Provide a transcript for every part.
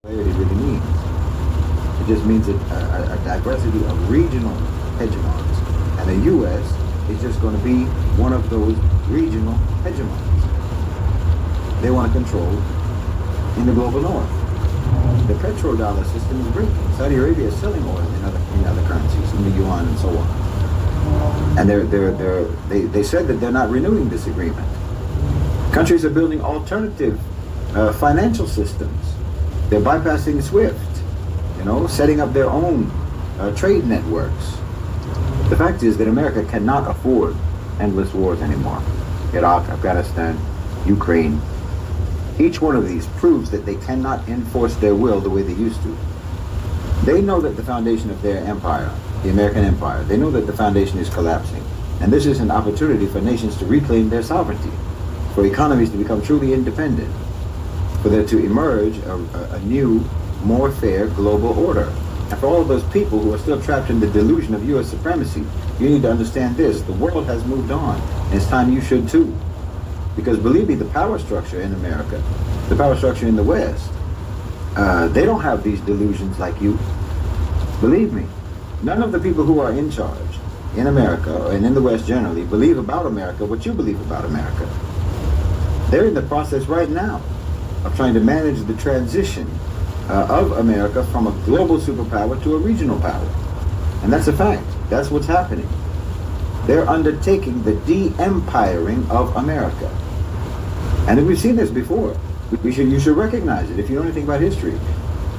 multipolarity really means. It just means a diversity of regional hegemons. And the U.S. is just going to be one of those regional hegemons. They want to control in the global north. The petrodollar system is breaking. Saudi Arabia is selling oil in other currencies, in the yuan and so on. And they said that they're not renewing this agreement. Countries are building alternative financial systems. They're bypassing SWIFT, setting up their own trade networks. The fact is that America cannot afford endless wars anymore. Iraq, Afghanistan, Ukraine. Each one of these proves that they cannot enforce their will the way they used to. They know that the foundation of their empire, the American empire, they know that the foundation is collapsing. And this is an opportunity for nations to reclaim their sovereignty, for economies to become truly independent, for there to emerge a new, more fair global order. And for all of those people who are still trapped in the delusion of U.S. supremacy, you need to understand this. The world has moved on, and it's time you should too. Because believe me, the power structure in America, the power structure in the West, they don't have these delusions like you. Believe me, none of the people who are in charge in America and in the West generally believe about America what you believe about America. They're in the process right now of trying to manage the transition of America from a global superpower to a regional power. And that's a fact. That's what's happening. They're undertaking the de-empiring of America. And we've seen this before. You should recognize it if you know anything about history.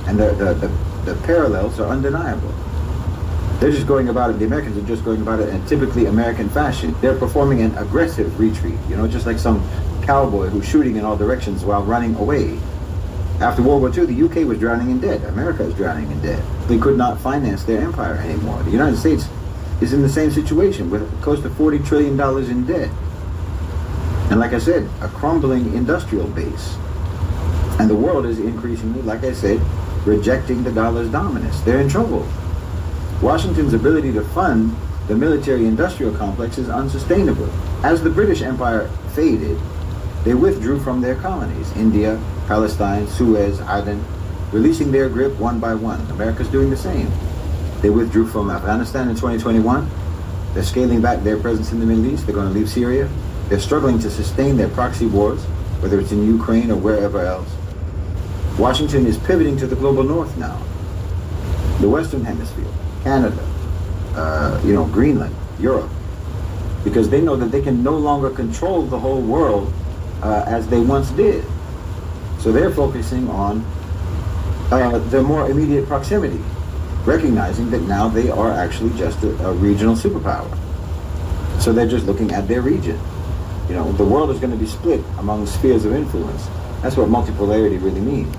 And the parallels are undeniable. They're just going about it, the Americans are just going about it in a typically American fashion. They're performing an aggressive retreat, just like some cowboy who's shooting in all directions while running away. After World War II, the UK was drowning in debt. America is drowning in debt. They could not finance their empire anymore. The United States is in the same situation with close to $40 trillion in debt. And like I said, a crumbling industrial base. And the world is increasingly, like I said, rejecting the dollar's dominance. They're in trouble. Washington's ability to fund the military-industrial complex is unsustainable. As the British Empire faded, they withdrew from their colonies, India, Palestine, Suez, Aden, releasing their grip one by one. America's doing the same. They withdrew from Afghanistan in 2021. They're scaling back their presence in the Middle East. They're going to leave Syria. They're struggling to sustain their proxy wars, whether it's in Ukraine or wherever else. Washington is pivoting to the global north now. The Western Hemisphere, Canada, Greenland, Europe, because they know that they can no longer control the whole world as they once did. So they're focusing on their more immediate proximity, recognizing that now they are actually just a regional superpower. So they're just looking at their region. The world is going to be split among spheres of influence. That's what multipolarity really means.